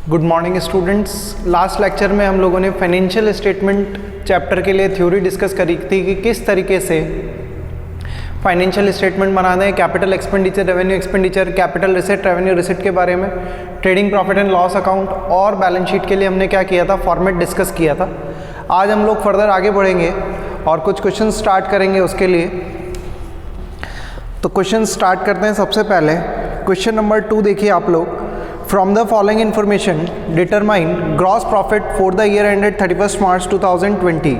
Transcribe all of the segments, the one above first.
Good morning students. Last lecture में हम लोगों ने फाइनेंशियल स्टेटमेंट चैप्टर के लिए थ्योरी डिस्कस करी थी कि किस तरीके से फाइनेंशियल स्टेटमेंट बनाना है, capital expenditure, revenue expenditure, capital receipt, revenue receipt के बारे में, trading profit and loss account और बैलेंस शीट के लिए हमने क्या किया था, फॉर्मेट डिस्कस किया था। आज हम लोग फर्दर आगे बढ़ेंगे और कुछ क्वेश्चन स्टार्ट करेंगे उसके लिए। तो क्वेश्चन स्टार्ट करते हैं। सबसे पहले क्वेश्चन नंबर 2 देखिए आप लोग। From the following information determine gross profit for the year ended 31 March 2020।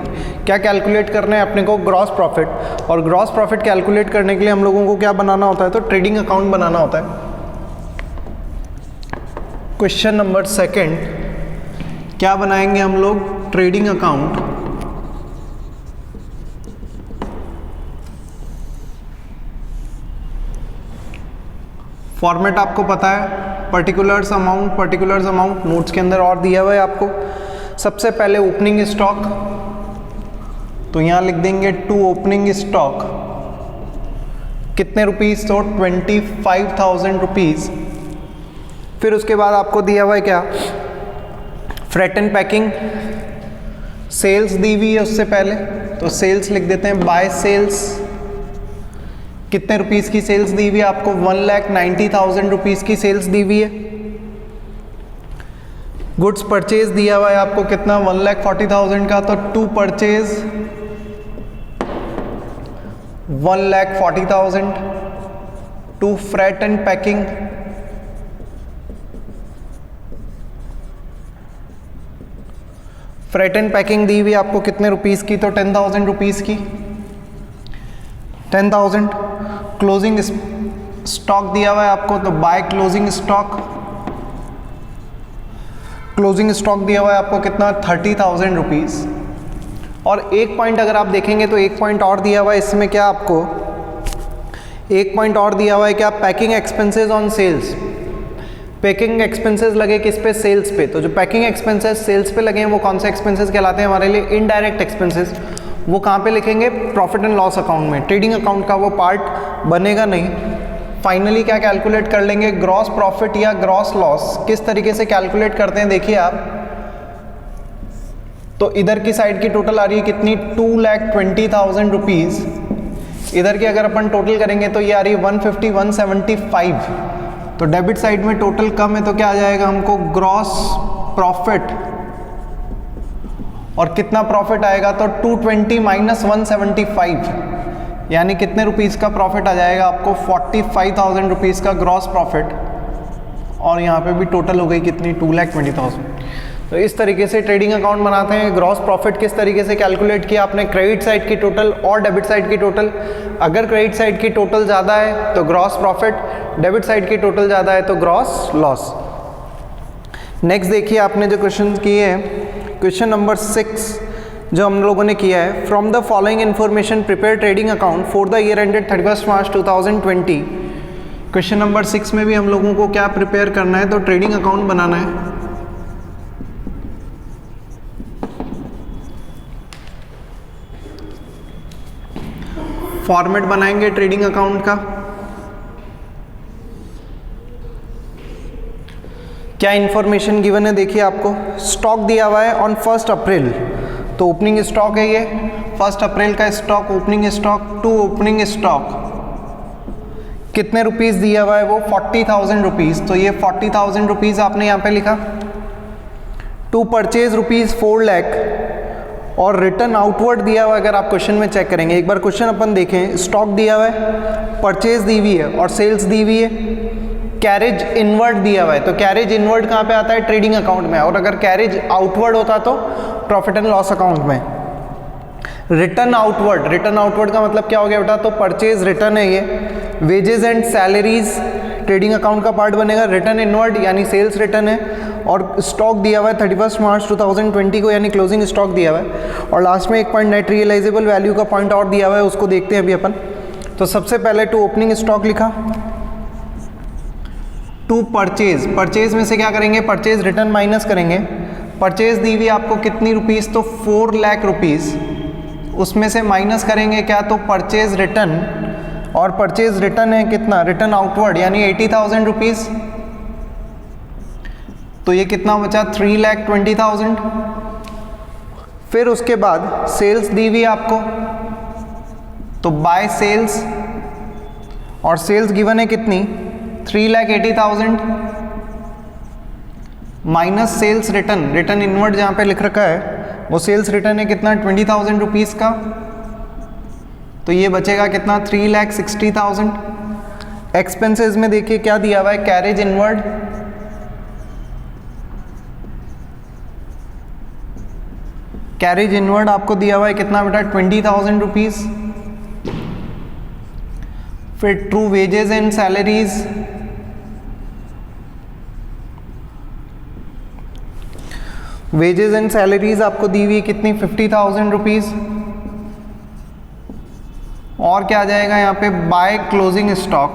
क्या कैलकुलेट करना है अपने को? Gross profit. और ग्रॉस प्रॉफिट कैलकुलेट करने के लिए हम लोगों को क्या बनाना होता है? तो ट्रेडिंग अकाउंट बनाना होता है। क्वेश्चन नंबर 2 क्या बनाएंगे हम लोग? Trading account. फॉर्मेट आपको पता है, पर्टिकुलर्स अमाउंट नोट्स के अंदर और दिया हुआ है आपको। सबसे पहले ओपनिंग स्टॉक, तो यहां लिख देंगे टू ओपनिंग स्टॉक कितने रुपीस? तो 25,000 रुपीज। फिर उसके बाद आपको दिया हुआ है क्या? फ्रेट एंड पैकिंग, सेल्स दी हुई है उससे पहले, तो सेल्स लिख देते हैं बाय सेल्स। कितने रुपीस की सेल्स दी हुई है आपको? 1,90,000 रुपीस की सेल्स दी हुई है। गुड्स परचेज दिया हुआ है आपको कितना? 1,40,000 का, तो to purchase 1,40,000। To freight and packing दी हुई आपको कितने रुपीस की? तो 10,000 रुपीस की, 10,000। क्लोजिंग स्टॉक दिया हुआ है आपको, तो बाय क्लोजिंग स्टॉक दिया हुआ है आपको कितना? 30,000 रुपीज। और एक पॉइंट अगर आप देखेंगे तो एक पॉइंट और दिया हुआ है इसमें, क्या आपको एक पॉइंट और दिया हुआ है क्या? Packing expenses on sales. Packing expenses लगे किस पे? सेल्स पे। तो जो पैकिंग एक्सपेंसेस सेल्स पे लगे हैं वो कौन से एक्सपेंसेस कहलाते हैं हमारे लिए? Indirect expenses. वो कहाँ पे लिखेंगे? प्रॉफिट एंड लॉस अकाउंट में। ट्रेडिंग अकाउंट का वो पार्ट बनेगा नहीं। फाइनली क्या कैलकुलेट कर लेंगे? ग्रॉस प्रॉफिट या ग्रॉस लॉस। किस तरीके से कैलकुलेट करते हैं देखिए आप, तो इधर की साइड की टोटल आ रही है कितनी? 2,20,000 रुपीज। इधर की अगर अपन टोटल करेंगे तो ये आ रही है 150, 175। तो डेबिट साइड में टोटल कम है, तो क्या आ जाएगा हमको? Gross profit. और कितना प्रॉफिट आएगा? तो 220 माइनस 175, यानी कितने रुपीस का प्रॉफिट आ जाएगा आपको? 45,000 रुपीस का ग्रॉस प्रॉफिट। और यहाँ पे भी टोटल हो गई कितनी? 2,20,000। तो इस तरीके से ट्रेडिंग अकाउंट बनाते हैं। ग्रॉस प्रॉफिट किस तरीके से कैलकुलेट किया आपने? क्रेडिट साइड की टोटल और डेबिट साइड की टोटल। अगर क्रेडिट साइड की टोटल ज़्यादा है तो ग्रॉस प्रॉफिट, डेबिट साइड की टोटल ज़्यादा है तो ग्रॉस लॉस। नेक्स्ट देखिए आपने जो क्वेश्चन किए हैं, क्वेश्चन नंबर 6 जो हम लोगों ने किया है। From the following information prepare trading account for the year ended 31 March 2020। Question number 6 में भी हम लोगों को क्या प्रिपेयर करना है? तो ट्रेडिंग अकाउंट बनाना है। फॉर्मेट बनाएंगे ट्रेडिंग अकाउंट का। क्या इंफॉर्मेशन गिवन है देखिए आपको। स्टॉक दिया हुआ है ऑन 1 अप्रैल, तो ओपनिंग स्टॉक है ये। 1 अप्रैल का stock, opening stock, to opening stock कितने रुपीस दिया हुआ है? वो 40,000 रुपीज। तो ये 40,000 रुपीज आपने यहाँ पे लिखा। To purchase rupees 4 lakh. और रिटर्न आउटवर्ड दिया हुआ है, अगर आप क्वेश्चन में चेक करेंगे एक बार क्वेश्चन अपन देखें, स्टॉक दिया हुआ है, परचेज दी हुई है और सेल्स दी हुई है। कैरेज इनवर्ड दिया हुआ है, तो कैरेज इनवर्ड कहाँ पे आता है? ट्रेडिंग अकाउंट में। और अगर कैरेज आउटवर्ड होता तो प्रॉफिट एंड लॉस अकाउंट में। रिटर्न आउटवर्ड का मतलब क्या हो गया बेटा? तो परचेज रिटर्न है ये। Wages and salaries trading account का पार्ट बनेगा। रिटर्न इनवर्ड यानी सेल्स रिटर्न है। और स्टॉक दिया हुआ है 31 मार्च 2020 को, यानी क्लोजिंग स्टॉक दिया हुआ है। और लास्ट में एक पॉइंट नेट रियलाइजेबल वैल्यू का पॉइंट और दिया हुआ है, उसको देखते हैं अभी अपन। तो सबसे पहले टू ओपनिंग स्टॉक लिखा। टू परचेज में से क्या करेंगे? परचेज रिटर्न माइनस करेंगे। परचेज दी हुई आपको कितनी रुपीस? तो 4 लाख रुपीस। उसमें से माइनस करेंगे क्या? तो परचेज रिटर्न। और परचेज रिटर्न है कितना? रिटर्न आउटवर्ड यानी 80,000 रुपीज। तो ये कितना बचा 3,20,000। फिर उसके बाद सेल्स दी हुई आपको, तो बाय सेल्स, और सेल्स गिवन है कितनी 3,80,000 minus sales return, return inward जहाँ पे लिख रखा है वो सेल्स रिटर्न है कितना 20,000 रुपीज़ का, तो ये बचेगा कितना 3,60,000। एक्सपेंसेस में देखिए क्या दिया हुआ है, कैरेज इनवर्ड, कैरेज इनवर्ड आपको दिया हुआ है कितना बेटा 20,000 रुपीज़। फिर true wages and salaries, wages and salaries आपको दी हुई कितनी 50,000 रुपीज़। और क्या आ जाएगा यहाँ पे बाय क्लोजिंग स्टॉक,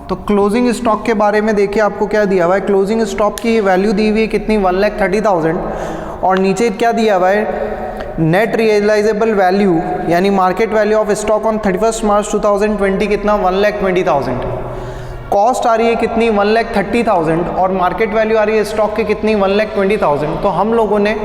तो क्लोजिंग स्टॉक के बारे में देखिए आपको क्या दिया हुआ है, क्लोजिंग स्टॉक की वैल्यू दी हुई है कितनी 1,30,000, और नीचे क्या दिया हुआ है नेट रियलाइजेबल वैल्यू यानी market value of stock on 31 March 2020 कितना 1,20,000। कॉस्ट आ रही है कितनी 1,30,000 और मार्केट वैल्यू आ रही है स्टॉक की कितनी 1,20,000। तो हम लोगों ने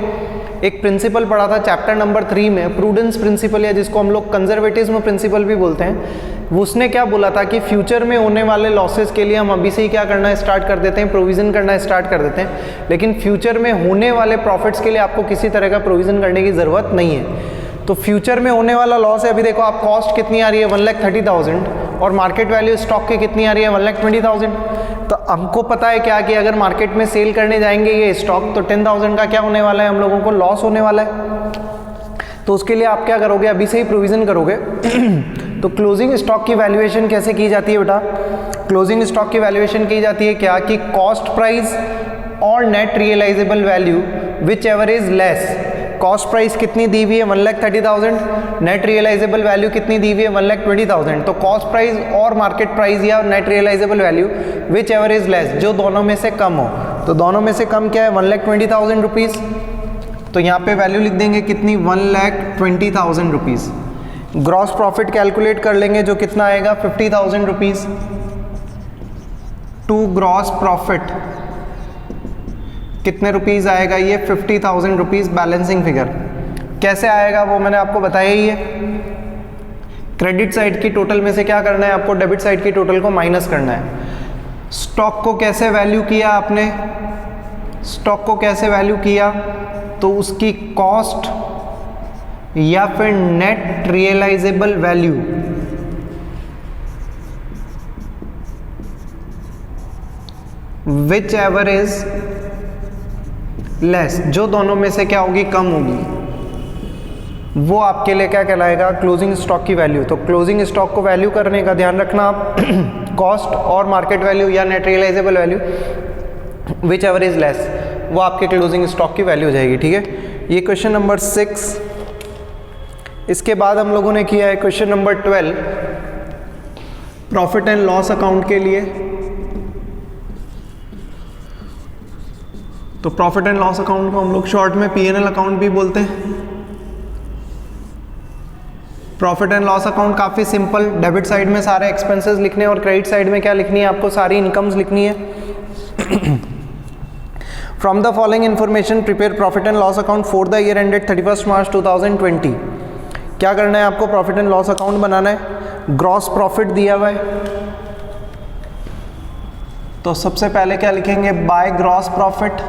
एक प्रिंसिपल पढ़ा था चैप्टर नंबर 3 में, प्रूडेंस प्रिंसिपल, या जिसको हम लोग कंजर्वेटिज्म प्रिंसिपल भी बोलते हैं। उसने क्या बोला था कि फ्यूचर में होने वाले लॉसेस के लिए हम अभी से ही क्या करना स्टार्ट कर देते हैं, प्रोविज़न करना स्टार्ट कर देते हैं, लेकिन फ्यूचर में होने वाले प्रॉफिट्स के लिए आपको किसी तरह का प्रोविज़न करने की ज़रूरत नहीं है। तो फ्यूचर में होने वाला लॉस है, अभी देखो आप कॉस्ट कितनी आ रही है 1,30,000 और मार्केट वैल्यू स्टॉक की कितनी आ रही है 1,20,000। तो हमको पता है क्या कि अगर मार्केट में सेल करने जाएंगे ये स्टॉक तो 10,000 का क्या होने वाला है, हम लोगों को लॉस होने वाला है। तो उसके लिए आप क्या करोगे, अभी से ही प्रोविज़न करोगे। तो क्लोजिंग स्टॉक की वैल्यूएशन कैसे की जाती है बेटा, क्लोजिंग स्टॉक की वैल्यूएशन की जाती है क्या कि कॉस्ट प्राइस और net realisable value whichever is less. Cost price कितनी दी हुई है 1,30,000, नेट रियलाइजेबल वैल्यू कितनी दी हुई है 1,20,000। तो कॉस्ट प्राइस और मार्केट प्राइस या net realisable value whichever is less, जो दोनों में से कम हो। तो दोनों में से कम क्या है 1,20,000 रुपीज़। तो यहाँ पे वैल्यू लिख देंगे कितनी 1,20,000 रुपीज़। ग्रॉस प्रॉफिट कैलकुलेट कर लेंगे जो कितना आएगा 50,000 रुपीज़ टू ग्रॉस प्रॉफिट कितने रुपीज़ आएगा ये 50,000 रुपीज़ बैलेंसिंग फिगर। कैसे आएगा वो मैंने आपको बताया ही है। क्रेडिट साइड की टोटल में से क्या करना है आपको, डेबिट साइड की टोटल को माइनस करना है। स्टॉक को कैसे वैल्यू किया आपने, स्टॉक को कैसे वैल्यू किया, तो उसकी कॉस्ट या फिर net realisable value whichever is less, जो दोनों में से क्या होगी कम होगी, वो आपके लिए क्या कहलाएगा क्लोजिंग स्टॉक की वैल्यू। तो क्लोजिंग स्टॉक को वैल्यू करने का ध्यान रखना आप कॉस्ट और मार्केट वैल्यू या net realisable value whichever is less, वो आपके क्लोजिंग स्टॉक की वैल्यू हो जाएगी। ठीक है, ये क्वेश्चन नंबर 6। इसके बाद हम लोगों ने किया है question number 12 profit and loss account के लिए। तो प्रॉफिट एंड लॉस अकाउंट को हम लोग शॉर्ट में P&L अकाउंट भी बोलते हैं। प्रॉफिट एंड लॉस अकाउंट काफ़ी सिंपल, डेबिट साइड में सारे एक्सपेंसेस लिखने और क्रेडिट साइड में क्या लिखनी है आपको, सारी इनकम्स लिखनी है। From the following information prepare profit and loss account for the year ended 31 March 2020। क्या करना है आपको, प्रॉफिट एंड लॉस अकाउंट बनाना है। ग्रॉस प्रॉफिट दिया हुआ है, तो सबसे पहले क्या लिखेंगे by gross profit.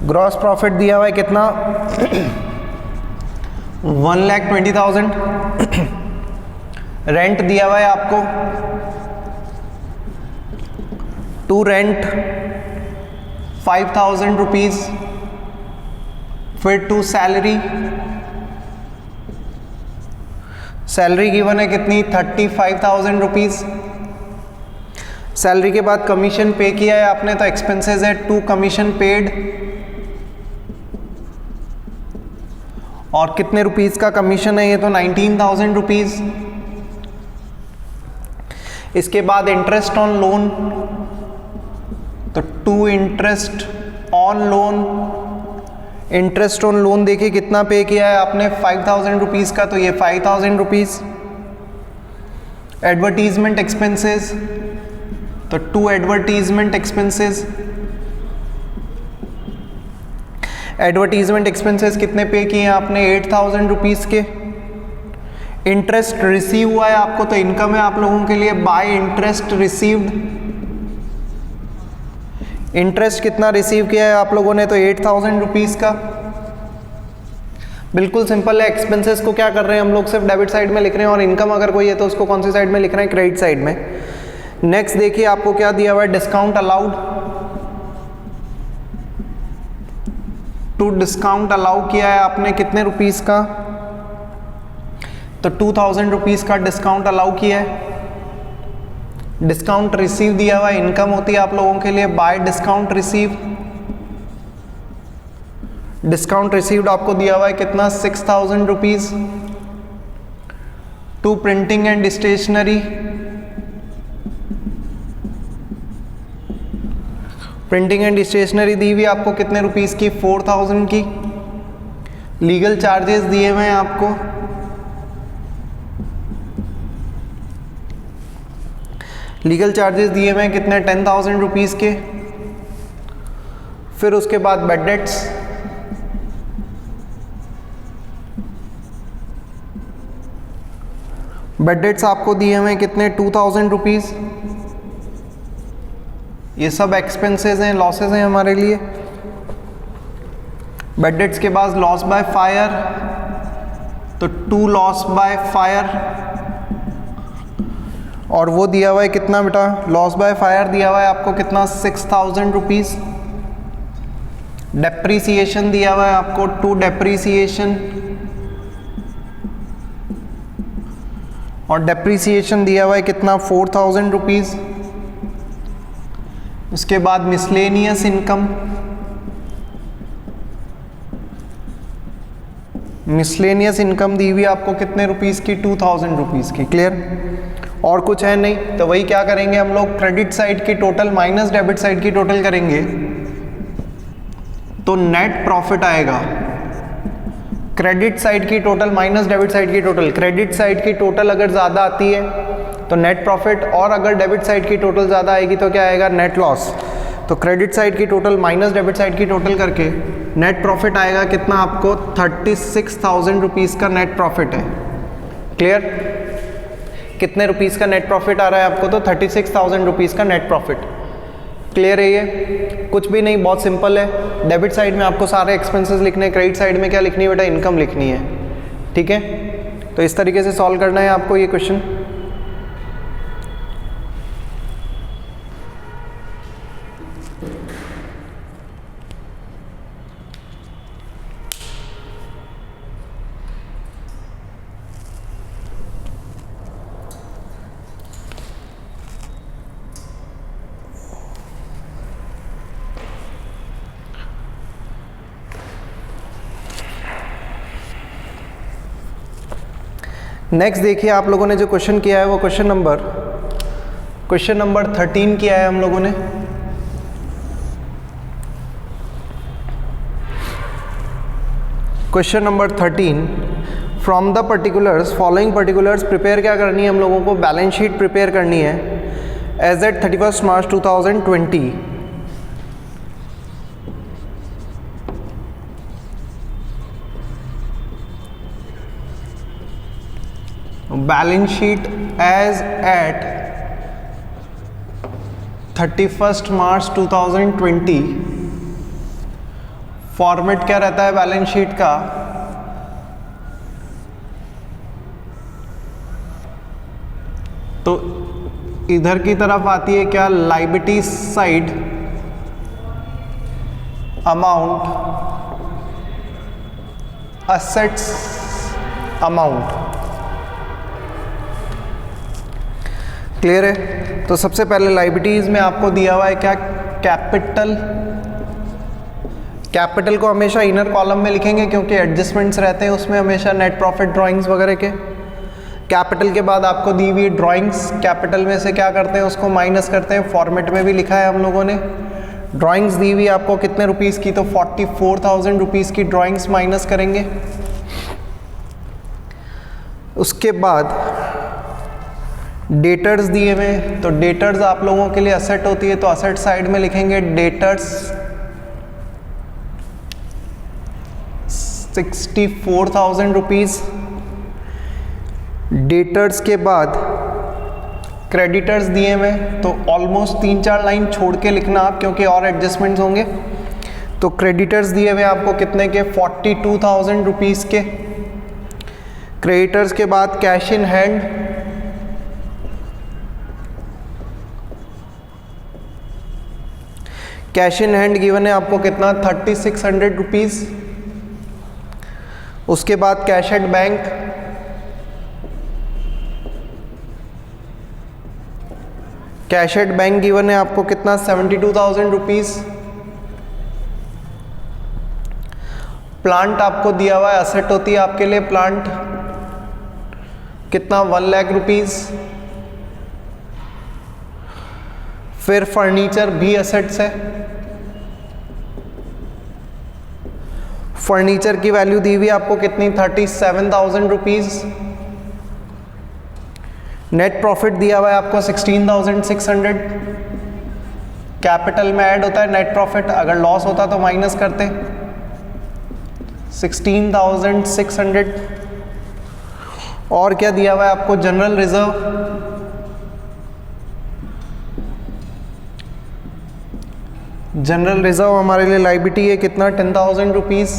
Gross profit दिया हुआ है कितना 1,20,000। रेंट दिया हुआ है आपको, टू रेंट 5,000 रुपीज। फिर टू सैलरी, सैलरी गिवन है कितनी 35,000 रुपीज। सैलरी के बाद कमीशन पे किया है आपने, तो एक्सपेंसेस है टू कमीशन पेड। और कितने रुपीस का कमीशन है ये, तो 19,000 रुपीज। इसके बाद इंटरेस्ट ऑन लोन, तो to interest on loan. Interest on loan देखिए कितना पे किया है आपने 5,000 रुपीज़ का, तो ये 5,000 रुपीज़। एडवर्टीजमेंट एक्सपेंसेस, तो 2 एडवर्टीजमेंट एक्सपेंसेस, एडवर्टीजमेंट एक्सपेंसेस कितने पे किए हैं आपने? 8,000 रुपीज़ के। इंटरेस्ट रिसीव हुआ है आपको, तो इनकम है आप लोगों के लिए बाय इंटरेस्ट रिसीव्ड। इंटरेस्ट कितना रिसीव किया है आप लोगों ने? तो 8,000 रुपीज़ का। बिल्कुल सिंपल है। एक्सपेंसेस को क्या कर रहे हैं हम लोग? सिर्फ डेबिट साइड में लिख रहे हैं, और इनकम अगर कोई है तो उसको कौन सी साइड में लिख रहे हैं? क्रेडिट साइड में। नेक्स्ट देखिए आपको क्या दिया हुआ है? Discount allowed. To discount allow किया है आपने कितने रुपीस का? तो 2,000 रुपीज़ का डिस्काउंट अलाउ किया है। डिस्काउंट रिसीव दिया हुआ है, इनकम होती है आप लोगों के लिए by discount receive. Discount received आपको दिया हुआ है कितना? 6,000 rupees. To printing and stationery, printing and stationery दी हुई आपको कितने रुपीज़ की? 4,000 की। लीगल चार्जेस दिए हुए हैं आपको, लीगल चार्जेस दिए हुए हैं कितने? 10,000 रुपीज़ के। फिर उसके बाद बेड डेट्स, बेड डेट्स आपको दिए हुए हैं कितने? 2,000 रुपीज़। ये सब एक्सपेंसेस हैं, लॉसेस हैं हमारे लिए। बेड डेट्स के बाद लॉस बाय फायर, तो 2 लॉस बाय फायर, और वो दिया हुआ है कितना बेटा? लॉस बाय फायर दिया हुआ है आपको कितना? 6,000 रुपीज़। डेप्रीसिएशन दिया हुआ है आपको 2 डेप्रीसिएशन, और डेप्रीसिएशन दिया हुआ है कितना? 4,000 रुपीज़। उसके बाद मिसलेनियस इनकम, मिसलेनियस इनकम दी हुई आपको कितने रुपीज़ की? 2,000 रुपीज़ की। क्लियर? और कुछ है नहीं, तो वही क्या करेंगे हम लोग? क्रेडिट साइड की टोटल माइनस डेबिट साइड की टोटल करेंगे, तो नेट प्रॉफिट आएगा। क्रेडिट साइड की टोटल माइनस डेबिट साइड की टोटल, क्रेडिट साइड की टोटल अगर ज़्यादा आती है तो नेट प्रॉफिट, और अगर डेबिट साइड की टोटल ज़्यादा आएगी तो क्या आएगा? Net loss. तो क्रेडिट साइड की टोटल माइनस डेबिट साइड की टोटल करके नेट प्रॉफिट आएगा कितना आपको? 36,000 रुपीज़ का नेट प्रॉफिट है। क्लियर? कितने रुपीज़ का नेट प्रॉफिट आ रहा है आपको? तो 36,000 रुपीज़ का नेट प्रॉफिट। क्लियर है? ये कुछ भी नहीं, बहुत सिंपल है। डेबिट साइड में आपको सारे एक्सपेंसेस लिखने हैं, क्रेडिट साइड में क्या लिखनी है बेटा? इनकम लिखनी है। ठीक है, तो इस तरीके से सॉल्व करना है आपको ये क्वेश्चन। नेक्स्ट देखिए आप लोगों ने जो क्वेश्चन किया है वो क्वेश्चन नंबर 13 किया है हम लोगों ने। Question number 13, from the particulars, following particulars prepare क्या करनी है हम लोगों को? बैलेंस शीट प्रिपेयर करनी है as at 31 March 2020। Balance sheet as at 31 March 2020। Format क्या रहता है बैलेंस शीट का? तो इधर की तरफ आती है क्या? Liability side amount, assets amount. Clear है? तो सबसे पहले लायबिलिटीज में आपको दिया हुआ है क्या? कैपिटल। कैपिटल को हमेशा इनर कॉलम में लिखेंगे क्योंकि एडजस्टमेंट्स रहते हैं उसमें हमेशा, नेट प्रॉफिट ड्राइंग्स वगैरह के। कैपिटल के बाद आपको दी हुई ड्राइंग्स, कैपिटल में से क्या करते हैं? उसको माइनस करते हैं। फॉर्मेट में भी लिखा है हम लोगों ने। ड्राइंग्स दी हुई आपको कितने रुपीज़ की? तो 44,000 रुपीज़ की ड्राइंग्स माइनस करेंगे। उसके बाद डेटर्स दिए हुए, तो डेटर्स आप लोगों के लिए असेट होती है, तो असेट साइड में लिखेंगे डेटर्स 64,000 रुपीज़। डेटर्स के बाद क्रेडिटर्स दिए हुए, तो ऑलमोस्ट 3-4 लाइन छोड़ के लिखना आप, क्योंकि और एडजस्टमेंट्स होंगे। तो क्रेडिटर्स दिए हुए आपको कितने के, 42,000 रुपीज़ के। क्रेडिटर्स के बाद cash in hand, cash in hand given है आपको कितना, 3600 रुपीज़। उसके बाद cash at bank, cash at bank given है आपको कितना, 72,000 रुपीज़। प्लांट आपको दिया हुआ है, असेट होती है आपके लिए प्लांट, कितना, 1 लाख रुपीज़। फिर फर्नीचर भी असेट्स है, फर्नीचर की वैल्यू दी हुई आपको कितनी, 37,000 रुपीज़। नेट प्रॉफिट दिया हुआ है आपको 16,600। कैपिटल में ऐड होता है नेट प्रॉफिट, अगर लॉस होता तो माइनस करते, 16,600। और क्या दिया हुआ है आपको, जनरल रिजर्व, जनरल रिजर्व हमारे लिए लायबिलिटी है, कितना, 10,000 रुपीज़।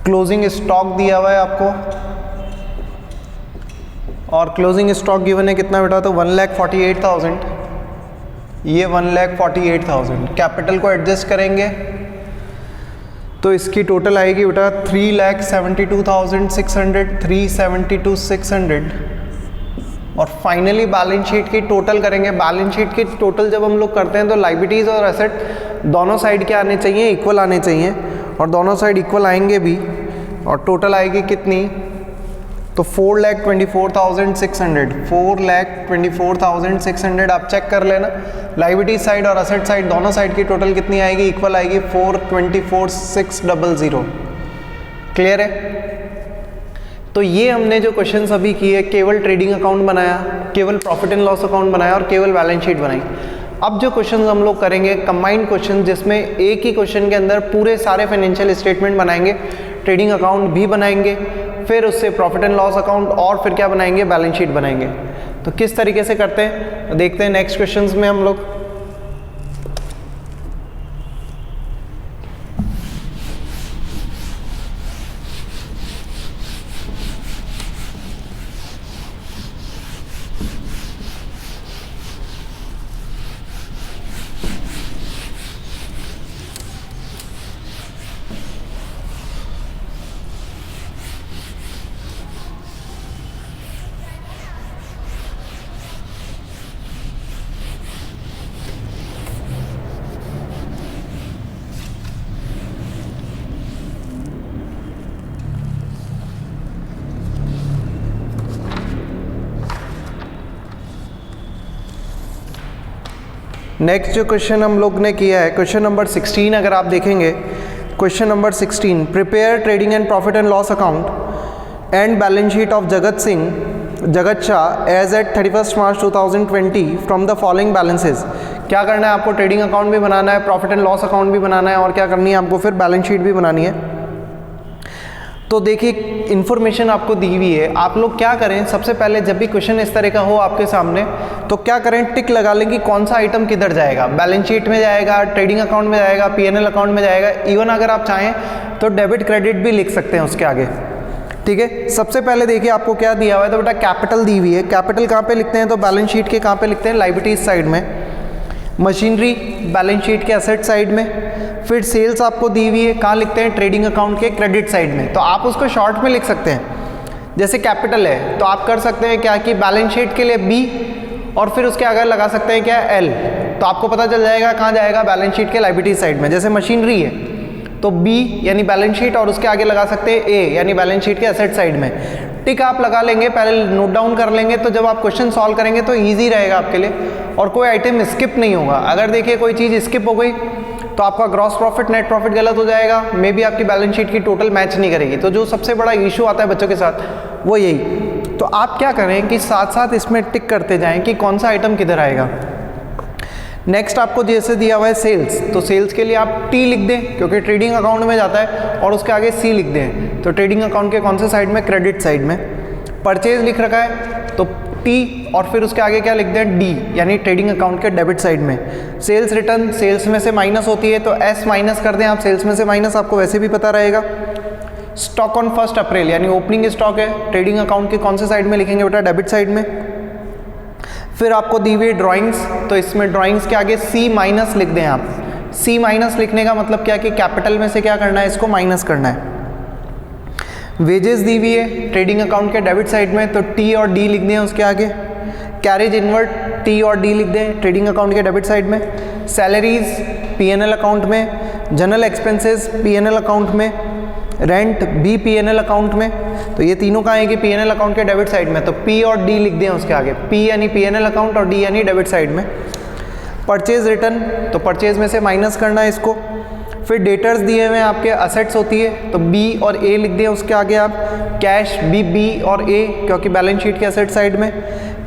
क्लोजिंग स्टॉक दिया हुआ है आपको, और क्लोजिंग स्टॉक गिवन है कितना बेटा, तो 1,48,000। ये 1,48,000। कैपिटल को एडजस्ट करेंगे तो इसकी टोटल आएगी बेटा 3,72,600, 372,600। और फाइनली बैलेंस शीट की टोटल करेंगे। बैलेंस शीट की टोटल जब हम लोग करते हैं तो लायबिलिटीज़ और एसेट दोनों साइड के आने चाहिए, इक्वल आने चाहिए, और दोनों साइड इक्वल आएंगे भी। और टोटल आएगी कितनी, तो 4,24,600, 4,24,600। आप चेक कर लेना, लायबिलिटी साइड और असेट साइड दोनों साइड की टोटल कितनी आएगी, इक्वल आएगी, 4,24,600। क्लियर है। तो ये हमने जो क्वेश्चंस अभी किए, केवल ट्रेडिंग अकाउंट बनाया, केवल प्रॉफिट एंड लॉस अकाउंट बनाया, और केवल बैलेंस शीट बनाई। अब जो क्वेश्चंस हम लोग करेंगे कंबाइंड क्वेश्चन, जिसमें एक ही क्वेश्चन के अंदर पूरे सारे फाइनेंशियल स्टेटमेंट बनाएंगे, ट्रेडिंग अकाउंट भी बनाएंगे, फिर उससे प्रॉफिट एंड लॉस अकाउंट, और फिर क्या बनाएंगे, बैलेंस शीट बनाएंगे। तो किस तरीके से करते हैं देखते हैं नेक्स्ट क्वेश्चंस में हम लोग। नेक्स्ट जो क्वेश्चन हम लोग ने किया है, क्वेश्चन नंबर 16 अगर आप देखेंगे, question number 16, prepare trading and profit and loss account and balance sheet of Jagat Shah as at 31 March 2020 from the following balances. क्या करना है आपको, ट्रेडिंग अकाउंट भी बनाना है, प्रॉफिट एंड लॉस अकाउंट भी बनाना है, और क्या करनी है आपको, फिर बैलेंस शीट भी बनानी है। तो देखिए इन्फॉर्मेशन आपको दी हुई है, आप लोग क्या करें, सबसे पहले जब भी क्वेश्चन इस तरह का हो आपके सामने, तो क्या करें, टिक लगा लें कि कौन सा आइटम किधर जाएगा, बैलेंस शीट में जाएगा, ट्रेडिंग अकाउंट में जाएगा, पीएनएल अकाउंट में जाएगा, इवन अगर आप चाहें तो डेबिट क्रेडिट भी लिख सकते हैं उसके आगे। ठीक है, सबसे पहले देखिए आपको क्या दिया हुआ है, तो बेटा कैपिटल दी हुई है। कैपिटल कहाँ पे लिखते हैं, तो बैलेंस शीट के कहाँ पे लिखते हैं, लायबिलिटीज साइड में। मशीनरी बैलेंस शीट के एसेट साइड में। फिर सेल्स आपको दी हुई है, कहाँ लिखते हैं, ट्रेडिंग अकाउंट के क्रेडिट साइड में। तो आप उसको शॉर्ट में लिख सकते हैं, जैसे कैपिटल है तो आप कर सकते हैं क्या कि बैलेंस शीट के लिए बी, और फिर उसके आगे लगा सकते हैं क्या, एल। तो आपको पता चल जाएगा कहाँ जाएगा, बैलेंस शीट के लायबिलिटी साइड में। जैसे मशीनरी है तो बी यानी बैलेंस शीट, और उसके आगे लगा सकते हैं ए यानी बैलेंस शीट के एसेट साइड में। टिक आप लगा लेंगे, पहले नोट डाउन कर लेंगे, तो जब आप क्वेश्चन सॉल्व करेंगे तो ईजी रहेगा आपके लिए, और कोई आइटम स्किप नहीं होगा। अगर देखिए कोई चीज़ स्किप हो गई तो आपका ग्रॉस प्रॉफिट नेट प्रॉफिट गलत हो जाएगा, मे बी आपकी बैलेंस शीट की टोटल मैच नहीं करेगी। तो जो सबसे बड़ा इशू आता है बच्चों के साथ वो यही। तो तो आप क्या करें कि साथ साथ इसमें टिक करते जाएं कि कौन सा आइटम किधर आएगा। नेक्स्ट आपको जैसे दिया हुआ है सेल्स, तो सेल्स के लिए आप टी लिख दें क्योंकि ट्रेडिंग अकाउंट में जाता है, और उसके आगे सी लिख दें, तो ट्रेडिंग अकाउंट के कौन से साइड में, क्रेडिट साइड में। परचेज लिख रखा है तो टी, और फिर उसके आगे क्या लिख दें, डी, यानी ट्रेडिंग अकाउंट के डेबिट साइड में। सेल्स रिटर्न, सेल्स में से माइनस होती है तो एस माइनस कर दें आप, सेल्स में से माइनस, आपको वैसे भी पता रहेगा। स्टॉक ऑन 1 अप्रैल यानी ओपनिंग स्टॉक है, ट्रेडिंग अकाउंट के कौन से साइड में लिखेंगे बेटा, डेबिट साइड में। फिर आपको दी हुई ड्राइंग्स, तो इसमें ड्राइंग्स के आगे सी माइनस लिख दें आप। सी माइनस लिखने का मतलब क्या कि कैपिटल में से क्या करना है, इसको माइनस करना है। वेजेस दी हुई है ट्रेडिंग अकाउंट के डेबिट साइड में, तो टी और डी लिख दें उसके आगे। कैरेज इनवर्ड, टी और डी लिख दें ट्रेडिंग अकाउंट के डेबिट साइड में। सैलरीज पीएनएल अकाउंट में, जनरल एक्सपेंसेस पीएनएल अकाउंट में, रेंट भी पीएनएल अकाउंट में, तो ये तीनों कहाँ आएंगे, पीएनएल अकाउंट के डेबिट साइड में, तो पी और डी लिख दें उसके आगे। पी यानी पीएनएल अकाउंट और डी यानी डेबिट साइड में। परचेज रिटर्न, तो परचेज में से माइनस करना है इसको। फिर डेटर्स दिए हुए हैं आपके, असेट्स होती है तो बी और ए लिख दें उसके आगे आप। कैश भी बी और ए क्योंकि बैलेंस शीट के असेट साइड में।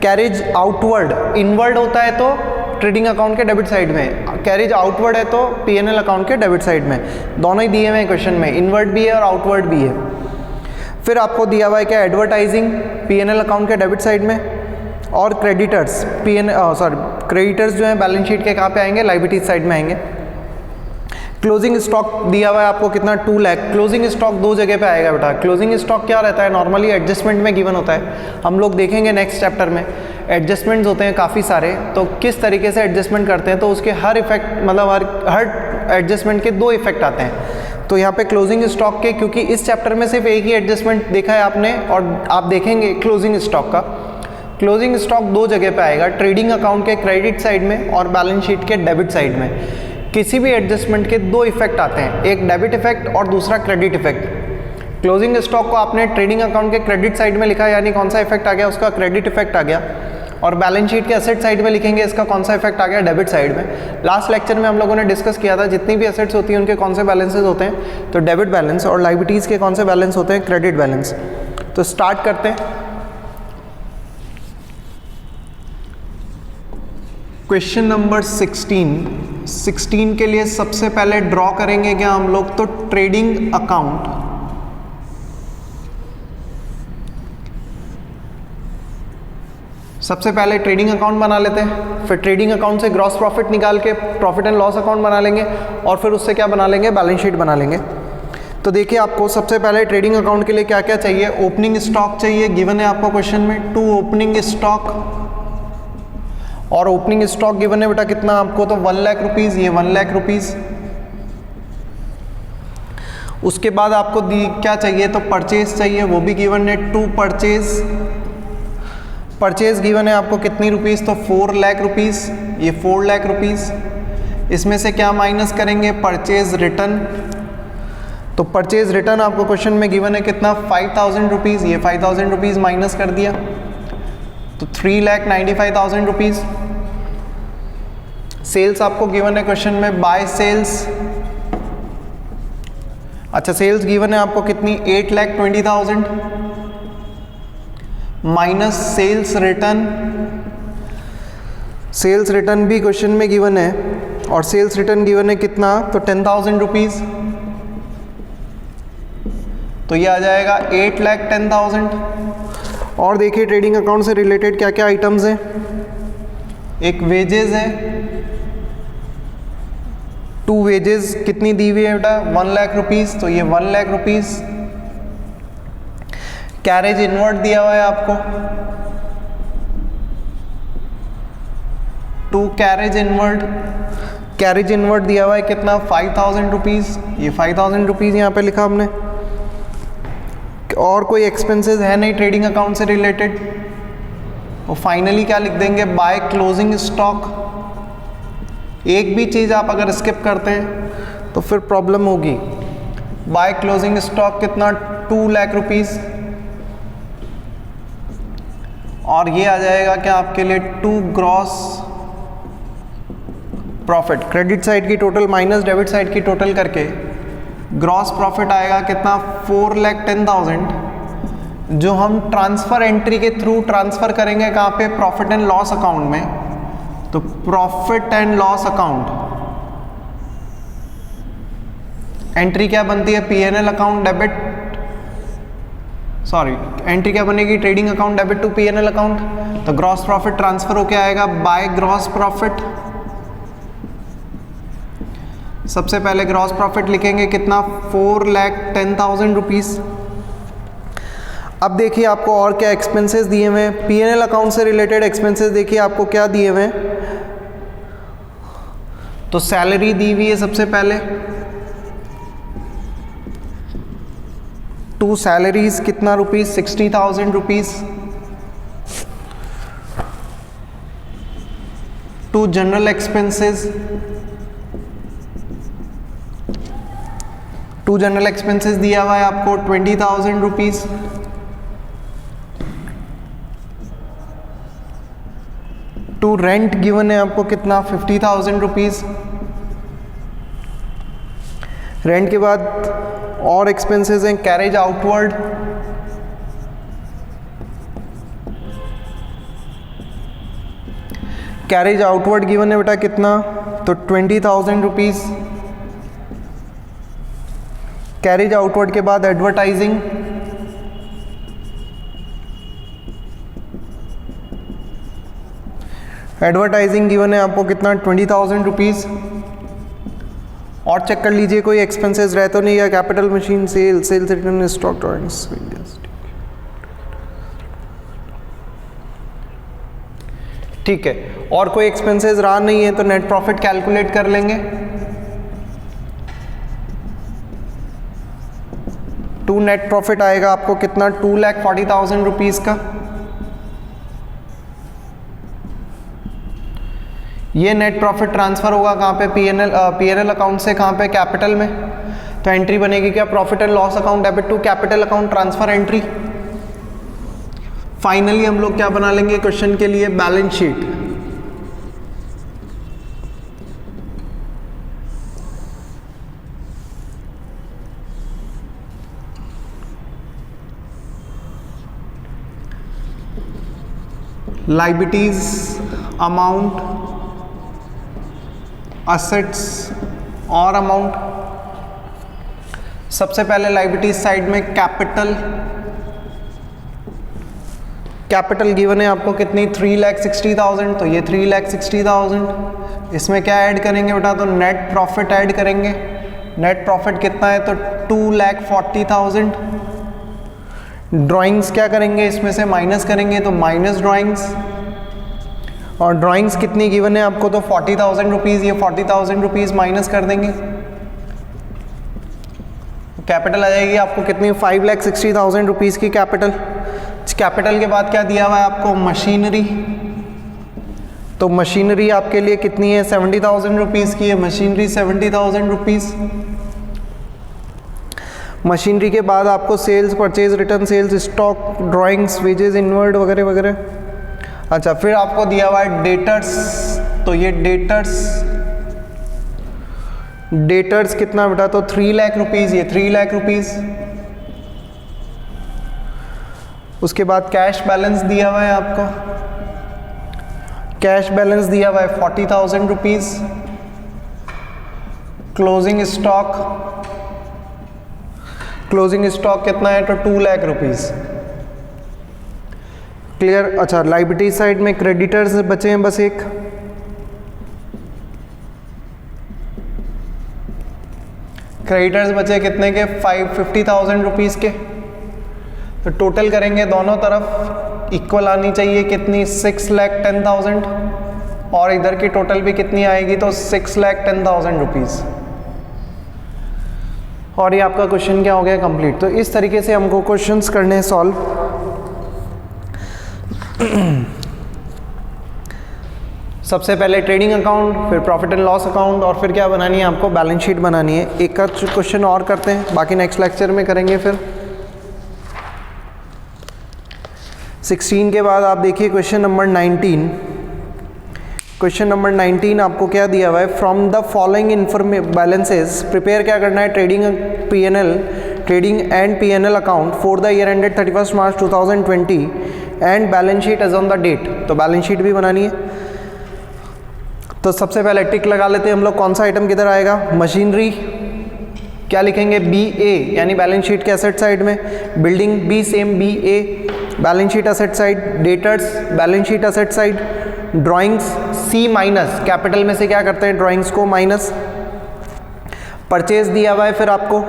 कैरेज आउटवर्ड, इनवर्ड होता है तो ट्रेडिंग अकाउंट के डेबिट साइड में, कैरेज आउटवर्ड है तो पीएनएल अकाउंट के डेबिट साइड में। दोनों ही दिए हुए हैं क्वेश्चन में, इनवर्ड भी है और आउटवर्ड भी है। फिर आपको दिया हुआ है क्या, एडवर्टाइजिंग पीएनएल अकाउंट के डेबिट साइड में, और क्रेडिटर्स क्रेडिटर्स जो है बैलेंस शीट के कहाँ पे आएंगे, लायबिलिटीज साइड में आएंगे। क्लोजिंग स्टॉक दिया हुआ है आपको कितना, 2 लाख। क्लोजिंग स्टॉक दो जगह पे आएगा बेटा। क्लोजिंग स्टॉक क्या रहता है, नॉर्मली एडजस्टमेंट में गिवन होता है, हम लोग देखेंगे नेक्स्ट चैप्टर में। एडजस्टमेंट्स होते हैं काफ़ी सारे, तो किस तरीके से एडजस्टमेंट करते हैं, तो उसके हर इफेक्ट मतलब हर एडजस्टमेंट के 2 इफेक्ट आते हैं। तो यहाँ पे क्लोजिंग स्टॉक के, क्योंकि इस चैप्टर में सिर्फ एक ही एडजस्टमेंट देखा है आपने, और आप देखेंगे क्लोजिंग स्टॉक का। क्लोजिंग स्टॉक 2 जगह पे आएगा, ट्रेडिंग अकाउंट के क्रेडिट साइड में और बैलेंस शीट के डेबिट साइड में। किसी भी एडजस्टमेंट के 2 इफेक्ट आते हैं, एक डेबिट इफेक्ट और दूसरा क्रेडिट इफेक्ट। क्लोजिंग स्टॉक को आपने ट्रेडिंग अकाउंट के क्रेडिट साइड में लिखा, यानी कौन सा इफेक्ट आ गया, उसका क्रेडिट इफेक्ट आ गया। और बैलेंस शीट के एसेट साइड में लिखेंगे, इसका कौन सा इफेक्ट आ गया, डेबिट साइड में। लास्ट लेक्चर में हम लोगों ने डिस्कस किया था जितनी भी एसेट्स होती हैं उनके कौन से बैलेंसेज होते हैं, तो डेबिट बैलेंस, और लायबिलिटीज़ के कौन से बैलेंस होते हैं, क्रेडिट बैलेंस। तो स्टार्ट करते हैं। क्वेश्चन नंबर 16 के लिए सबसे पहले ड्रॉ करेंगे क्या हम लोग, तो ट्रेडिंग अकाउंट। सबसे पहले ट्रेडिंग अकाउंट बना लेते हैं, फिर ट्रेडिंग अकाउंट से ग्रॉस प्रॉफिट निकाल के प्रॉफिट एंड लॉस अकाउंट बना लेंगे, और फिर उससे क्या बना लेंगे, बैलेंस शीट बना लेंगे। तो देखिए आपको सबसे पहले ट्रेडिंग अकाउंट के लिए क्या क्या चाहिए, ओपनिंग स्टॉक चाहिए, गिवन है आपको क्वेश्चन में 2 ओपनिंग स्टॉक, और ओपनिंग स्टॉक गिवन है बेटा कितना आपको, तो 1 लाख रुपीज़, ये 1 लाख रुपीज़। उसके बाद आपको क्या चाहिए, तो परचेज चाहिए, वो भी गिवन है 2 परचेज। परचेज गिवन है आपको कितनी रुपीज़, तो 4 लाख रुपीज़, ये 4 लाख रुपीज़। इसमें से क्या माइनस करेंगे, परचेज रिटर्न। तो परचेज रिटर्न आपको क्वेश्चन में गिवन है कितना, 5000 रुपीज़, ये 5000 रुपीज़ माइनस कर दिया, तो 3,95,000 रुपीज़। सेल्स आपको गिवन है क्वेश्चन में, बाय सेल्स। अच्छा, सेल्स गिवन है आपको कितनी, 8,20,000 minus sales return. Sales return भी क्वेश्चन में गिवन है, और सेल्स रिटर्न गिवन है कितना, तो 10,000 रुपीज़। तो ये आ जाएगा 8,10,000। और देखिए ट्रेडिंग अकाउंट से रिलेटेड क्या क्या आइटम्स हैं, एक वेजेस है, 2 वेजेस कितनी दी हुई है बेटा, 1 लाख रुपीज़, तो ये 1 लाख रुपीज़। कैरेज इनवर्ड दिया हुआ है आपको, 2 कैरेज इनवर्ड। कैरेज इनवर्ड दिया हुआ है कितना, 5,000 रुपीज़, ये 5,000 रुपीज़ यहाँ पे लिखा हमने। और कोई एक्सपेंसेस है नहीं ट्रेडिंग अकाउंट से रिलेटेड। और फाइनली क्या लिख देंगे, बाय क्लोजिंग स्टॉक। एक भी चीज़ आप अगर स्किप करते हैं तो फिर प्रॉब्लम होगी। बाय क्लोजिंग स्टॉक कितना, 2 लाख रुपीज़, और ये आ जाएगा क्या आपके लिए, 2 ग्रॉस प्रॉफिट। क्रेडिट साइड की टोटल माइनस डेबिट साइड की टोटल करके ग्रॉस प्रॉफिट आएगा कितना, 4,10,000 जो हम ट्रांसफ़र एंट्री के थ्रू ट्रांसफ़र करेंगे कहाँ पे, प्रॉफिट एंड लॉस अकाउंट में। तो profit and loss account entry क्या बनती है, P&L account debit, sorry entry क्या बनेगी, trading account debit to P&L account. तो ग्रॉस प्रॉफिट ट्रांसफर होके आएगा बाय ग्रॉस प्रॉफिट। सबसे पहले ग्रॉस प्रॉफिट लिखेंगे कितना, 4,10,000 रुपीज़। अब देखिए आपको और क्या एक्सपेंसेस दिए हुए हैं, P&L अकाउंट से रिलेटेड एक्सपेंसेस देखिए आपको क्या दिए हुए हैं। तो सैलरी दी हुई है सबसे पहले, 2 सैलरीज कितना rupees, 60,000 rupees. 2 general expenses, 2 general expenses दिया हुआ है आपको 20,000 रुपीज़। 2 रेंट गिवन है आपको कितना, 50,000 रुपीज़। रेंट के बाद और एक्सपेंसेस हैं, carriage outward, carriage outward given है बेटा कितना, तो 20,000 रुपीज़। कैरेज आउटवर्ड के बाद एडवर्टाइजिंग, एडवर्टाइजिंग गिवन है आपको कितना, 20,000 रुपीज़। और चेक कर लीजिए कोई एक्सपेंसेस रह तो नहीं, या capital machine, sales return, stock drawings. ठीक है, और कोई एक्सपेंसेस रहा नहीं है तो नेट प्रॉफिट कैलकुलेट कर लेंगे। 2 नेट प्रॉफिट आएगा आपको कितना, 2,40,000 रुपीज़ का। ये नेट प्रॉफिट ट्रांसफ़र होगा कहाँ पे, P&L अकाउंट से कहाँ पे, कैपिटल में। तो एंट्री बनेगी क्या, profit and loss account debit to capital account transfer entry. Finally हम लोग क्या बना लेंगे क्वेश्चन के लिए, balance sheet. Liabilities amount, assets और अमाउंट। सबसे पहले लायबिलिटीज साइड में कैपिटल, कैपिटल गिवन है आपको कितनी, 3,60,000। तो ये 3,60,000, इसमें क्या ऐड करेंगे बेटा, तो नेट प्रॉफिट ऐड करेंगे। नेट प्रॉफिट कितना है, तो 2,40,000। ड्राइंग्स क्या करेंगे, इसमें से माइनस करेंगे, तो माइनस ड्राइंग्स। और ड्राइंग्स कितनी गिवन है आपको, तो 40,000 रुपीज़। ये 40,000 रुपीज़ माइनस कर देंगे, कैपिटल आ जाएगी आपको कितनी, 5,60,000 रुपीज़ की कैपिटल। कैपिटल के बाद क्या दिया हुआ है आपको, मशीनरी। तो मशीनरी आपके लिए कितनी है, 70,000 रुपीज़ की है मशीनरी, 70,000 रुपीज़। मशीनरी के बाद आपको sales, purchase, return sales, stock, drawings, wages, inward वगैरह वगैरह। अच्छा, फिर आपको दिया हुआ है डेटर्स। तो ये डेटर्स कितना बेटा, तो 3 लाख रुपीज़, ये 3 लाख रुपीज़। उसके बाद कैश बैलेंस दिया हुआ है आपको, कैश बैलेंस दिया हुआ है 40,000 rupees. Closing stock, closing stock कितना है, तो 2 लाख रुपीज़। क्लियर। अच्छा, लायबिलिटी साइड में क्रेडिटर्स बचे हैं बस एक, क्रेडिटर्स बचे कितने के, 50,000 रुपीज़ के। तो टोटल करेंगे दोनों तरफ इक्वल आनी चाहिए कितनी, 6,10,000। और इधर की टोटल भी कितनी आएगी, तो 6,10,000 रुपीज़। और ये आपका क्वेश्चन क्या हो गया, कंप्लीट। तो इस तरीके से हमको क्वेश्चंस करने हैं सॉल्व। सबसे पहले ट्रेडिंग अकाउंट, फिर प्रॉफिट एंड लॉस अकाउंट, और फिर क्या बनानी है आपको, बैलेंस शीट बनानी है। एक का क्वेश्चन और करते हैं, बाकी नेक्स्ट लेक्चर में करेंगे। फिर 16 के बाद आप देखिए क्वेश्चन नंबर 19। क्वेश्चन नंबर 19 आपको क्या दिया हुआ है, from the following balances prepare क्या करना है, trading P&L trading and P&L account for the year ended 31 March 2020 and balance sheet as on the date. तो बैलेंस शीट भी बनानी है। तो सबसे पहले टिक लगा लेते हैं हम लोग, कौन सा आइटम किधर आएगा। मशीनरी क्या लिखेंगे, BA, यानी बैलेंस शीट के एसेट साइड में। बिल्डिंग भी same BA, balance sheet asset side. Debtors balance sheet asset side. Drawings C minus, capital में से क्या करते हैं, ड्राइंग्स को माइनस। परचेज दिया हुआ है फिर आपको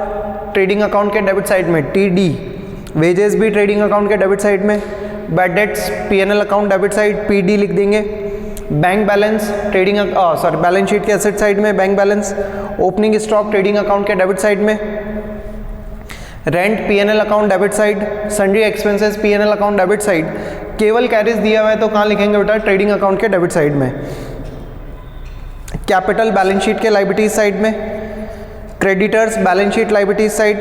ट्रेडिंग अकाउंट के डेबिट साइड में TD। वेजेस भी ट्रेडिंग अकाउंट के डेबिट साइड में। Bad debts P&L account debit side PD लिख देंगे। Bank balance trading balance sheet के एसेट साइड में bank balance. Opening stock trading account के डेबिट साइड में। Rent P&L account debit side. Sundry expenses P&L account debit side. केवल carriage दिया हुआ है तो कहाँ लिखेंगे बेटा, ट्रेडिंग अकाउंट के डेबिट साइड में। कैपिटल बैलेंस शीट के लायबिलिटीज साइड में। Creditors balance sheet liabilities side.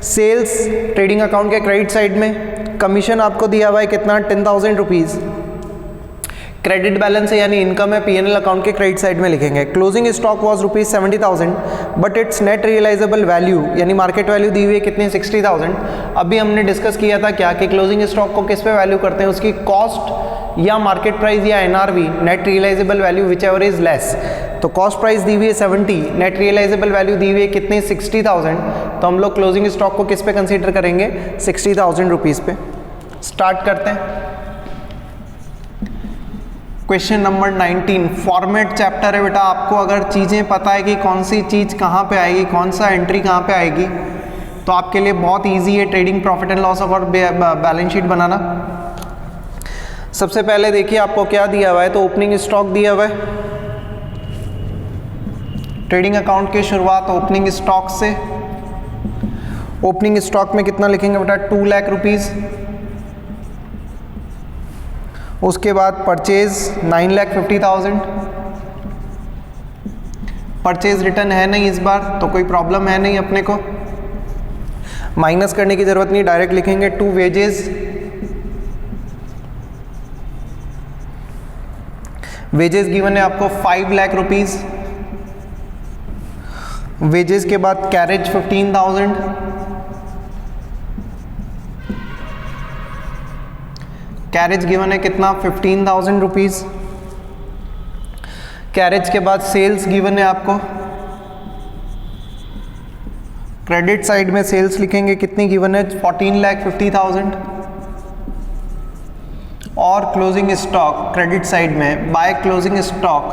Sales trading account के क्रेडिट साइड में। कमीशन आपको दिया हुआ है कितना, 10,000 रुपीज़। क्रेडिट बैलेंस है यानी इनकम है, P&L अकाउंट के क्रेडिट साइड में लिखेंगे। Closing stock was ₹70,000 but its net realisable value यानी मार्केट वैल्यू दी हुई है कितनी, 60,000। अभी हमने डिस्कस किया था क्या कि क्लोजिंग स्टॉक को किस पे वैल्यू करते हैं, उसकी कॉस्ट या मार्केट प्राइस या NRV, net realisable value, whichever is less. तो कॉस्ट प्राइस दी हुई है 70, नेट रियलाइजेबल वैल्यू दी हुई है कितनी, 60,000। तो हम लोग क्लोजिंग स्टॉक को किस पे कंसीडर करेंगे, 60,000 रुपीज़ पे। स्टार्ट करते हैं। क्वेश्चन नंबर 19 फॉर्मेट चैप्टर है बेटा। आपको अगर चीज़ें पता है कि कौन सी चीज़ कहाँ पे आएगी, कौन सा एंट्री कहाँ पे आएगी, तो आपके लिए बहुत इजी है ट्रेडिंग प्रॉफिट एंड लॉस और बैलेंस शीट बनाना। सबसे पहले देखिए आपको क्या दिया हुआ है, तो ओपनिंग स्टॉक दिया हुआ है। ट्रेडिंग अकाउंट की शुरुआत ओपनिंग स्टॉक से। ओपनिंग स्टॉक में कितना लिखेंगे बेटा, 2 लाख रुपीज़। उसके बाद परचेज 9,50,000। परचेज रिटर्न है नहीं इस बार, तो कोई प्रॉब्लम है नहीं, अपने को माइनस करने की जरूरत नहीं, डायरेक्ट लिखेंगे। 2 वेजेस, वेजेस गिवन है आपको 5 लाख रुपीज। वेजेस के बाद कैरेज 15,000। कैरेज गिवन है कितना, 15,000 रुपीज। कैरेज के बाद सेल्स गिवन है आपको। क्रेडिट साइड में सेल्स लिखेंगे कितनी गिवन है, 14,50,000। और क्लोजिंग स्टॉक क्रेडिट साइड में बाय क्लोजिंग स्टॉक,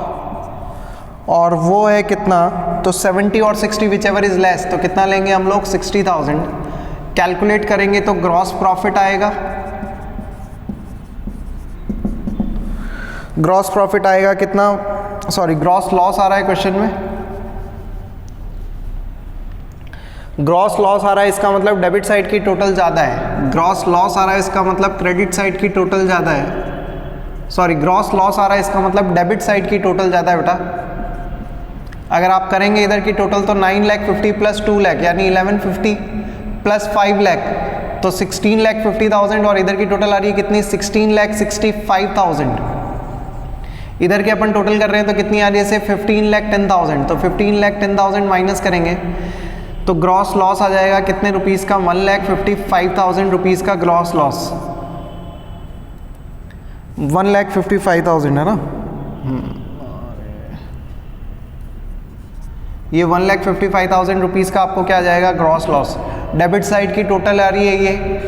और वो है कितना, तो 70 और 60 विच एवर इज लेस, तो कितना लेंगे हम लोग, 60,000। कैलकुलेट करेंगे तो ग्रॉस प्रॉफिट आएगा। ग्रॉस प्रॉफिट आएगा कितना, सॉरी ग्रॉस लॉस आ रहा है क्वेश्चन में। ग्रॉस लॉस आ रहा है, इसका मतलब डेबिट साइड की टोटल ज़्यादा है। ग्रॉस लॉस आ रहा है, इसका मतलब क्रेडिट साइड की टोटल ज़्यादा है। सॉरी ग्रॉस लॉस आ रहा है, इसका मतलब डेबिट साइड की टोटल ज़्यादा है बेटा। अगर आप करेंगे इधर की टोटल तो 9,50,000 प्लस 2 लाख यानी 1150 प्लस 5 लाख तो 16,50,000, और इधर की टोटल आ रही है कितनी, 16,65,000। इधर के अपन टोटल कर रहे हैं तो कितनी आ रही है, 15,10,000। तो 15,10,000 माइनस करेंगे तो ग्रॉस लॉस आ जाएगा कितने रुपीस का, 1,55,000 रुपीस का ग्रॉस लॉस। 1,55,000 है ना, ये 1,55,000 रुपीस का आपको क्या आ जाएगा, ग्रॉस लॉस। डेबिट साइड की टोटल आ रही है ये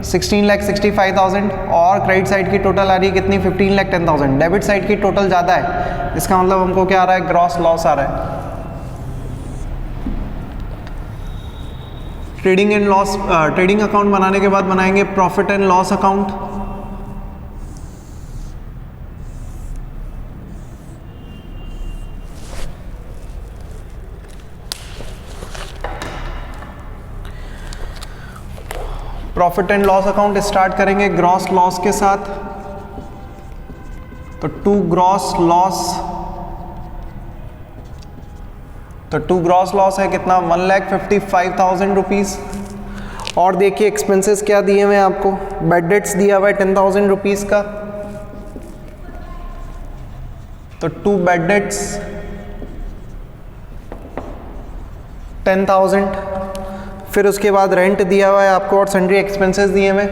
16,65,000 और क्रेडिट साइड की टोटल आ रही है कितनी, 15,10,000। डेबिट साइड की टोटल ज़्यादा है, इसका मतलब हमको क्या आ रहा है, ग्रॉस लॉस आ रहा है। Trading and loss, trading account बनाने के बाद बनाएंगे profit and loss account. Profit and loss account start करेंगे ग्रॉस लॉस के साथ। तो 2 ग्रॉस लॉस, तो 2 ग्रॉस लॉस है कितना, 1,55,000 रुपीज। और देखिए एक्सपेंसेस क्या दिए हुए हैं आपको, बैड डेट्स दिया हुआ है 10,000 रुपीज का, तो 2 बैड डेट्स 10,000। फिर उसके बाद रेंट दिया हुआ है आपको और सन्ड्री एक्सपेंसेस दिए हुए।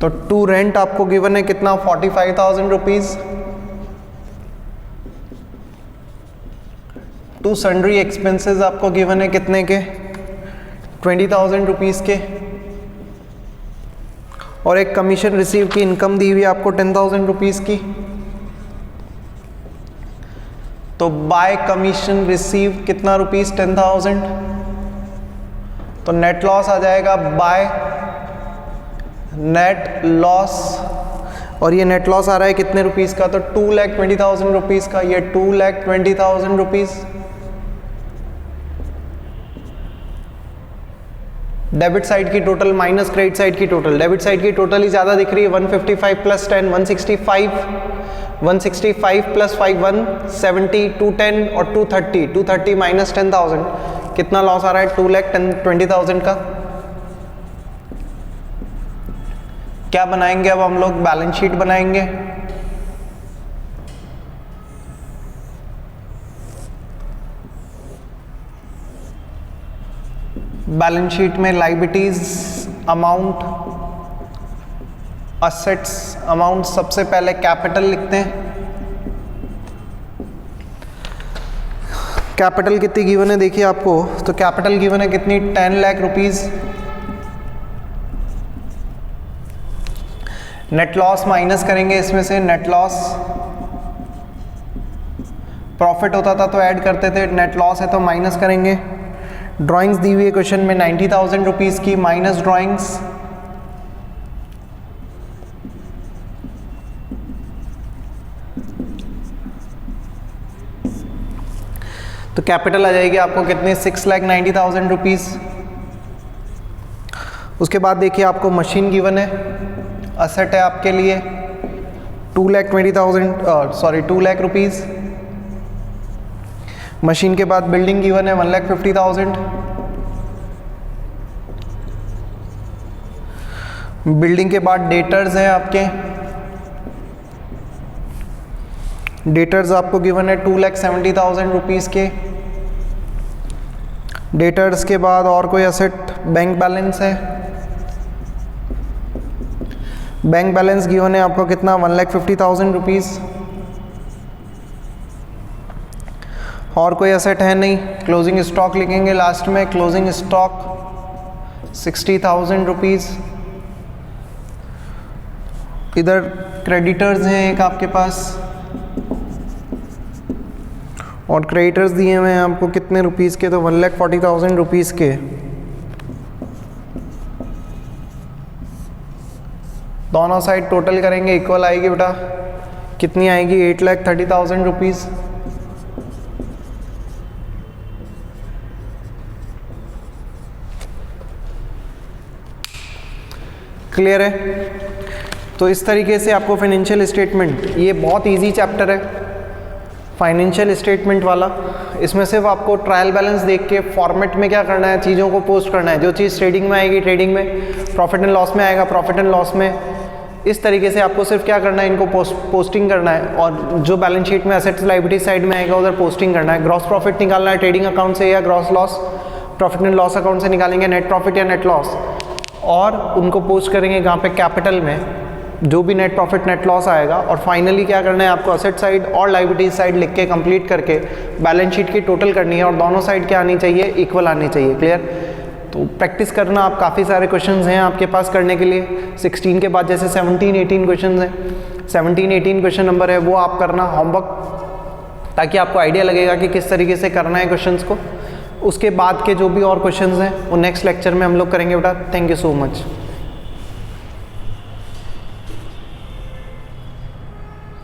तो टू रेंट आपको गिवन है कितना 45,000 रुपीज, टू सन्ड्री एक्सपेंसेस आपको गिवन है कितने के 20,000 रुपीज के, और एक कमीशन रिसीव की इनकम दी हुई आपको 10,000 रुपीज की। तो बाय कमीशन रिसीव कितना रुपीस 10,000, तो नेट लॉस आ जाएगा बाय नेट लॉस, और ये नेट लॉस आ रहा है कितने रुपीस का, तो 2,20,000 रुपीस का, ये 2,20,000 रुपीस। डेबिट साइड की टोटल माइनस क्रेडिट साइड की टोटल, डेबिट साइड की टोटल ही ज़्यादा दिख रही है 155 प्लस 10 165 प्लस 5 170 210 और 230 माइनस 10,000 कितना लॉस आ रहा है 2,20,000 का। क्या बनाएंगे अब हम लोग, बैलेंस शीट बनाएंगे। बैलेंस शीट में लायबिलिटीज अमाउंट, असेट्स अमाउंट, सबसे पहले कैपिटल लिखते हैं। कैपिटल कितनी गिवन है देखिए आपको, तो कैपिटल गिवन है कितनी 10 lakh rupees. Net loss minus करेंगे इसमें से, नेट लॉस, प्रॉफिट होता था तो ऐड करते थे, नेट लॉस है तो माइनस करेंगे। ड्राइंग्स दी हुई है क्वेश्चन में 90,000 रुपीज की, माइनस ड्राइंग्स, तो कैपिटल आ जाएगी आपको कितने 6,90,000 रुपीज। उसके बाद देखिए आपको मशीन गिवन है, असेट है आपके लिए 2 लाख रुपीज। मशीन के बाद बिल्डिंग गिवन है 1,50,000। बिल्डिंग के बाद डेटर्स हैं आपके, डेटर्स आपको गिवन है 2,70,000 रुपीज के। डेटर्स के बाद और कोई असेट, बैंक बैलेंस है, बैंक बैलेंस गिवन है आपको कितना 1,50,000 रुपीज। और कोई असेट है नहीं, क्लोजिंग स्टॉक लिखेंगे लास्ट में, क्लोजिंग स्टॉक 60,000 रुपीज। इधर क्रेडिटर्स हैं एक आपके पास, और क्रेडिटर्स दिए हुए हैं आपको कितने रुपीस के, तो 1,40,000 रुपीस के। दोनों साइड टोटल करेंगे इक्वल आएगी बेटा, कितनी आएगी 8,30,000 रुपीस। क्लियर है। तो इस तरीके से आपको फाइनेंशियल स्टेटमेंट, ये बहुत इजी चैप्टर है फाइनेंशियल स्टेटमेंट वाला। इसमें सिर्फ आपको ट्रायल बैलेंस देख के फॉर्मेट में क्या करना है, चीज़ों को पोस्ट करना है। जो चीज़ ट्रेडिंग में आएगी ट्रेडिंग में, प्रॉफिट एंड लॉस में आएगा प्रॉफिट एंड लॉस में। इस तरीके से आपको सिर्फ क्या करना है, इनको पोस्टिंग करना है, और जो बैलेंस शीट में एसेट्स लायबिलिटी साइड में आएगा उधर पोस्टिंग करना है। ग्रॉस प्रॉफिट निकालना है ट्रेडिंग अकाउंट से या gross loss profit and loss account से निकालेंगे, नेट प्रॉफिट या नेट लॉस, और उनको पोस्ट करेंगे कहाँ पे, कैपिटल में, जो भी नेट प्रॉफिट नेट लॉस आएगा। और फाइनली क्या करना है आपको, असेट साइड और लायबिलिटी साइड लिख के कंप्लीट करके बैलेंस शीट की टोटल करनी है, और दोनों साइड क्या आनी चाहिए, इक्वल आनी चाहिए। क्लियर। तो प्रैक्टिस करना, आप काफ़ी सारे क्वेश्चंस हैं आपके पास करने के लिए। 16 के बाद जैसे 17-18 क्वेश्चन हैं, 17-18 क्वेश्चन नंबर है, वो आप करना होमवर्क, ताकि आपको आइडिया लगेगा कि किस तरीके से करना है क्वेश्चंस को। उसके बाद के जो भी और क्वेश्चंस हैं वो नेक्स्ट लेक्चर में हम लोग करेंगे बेटा। Thank you so much.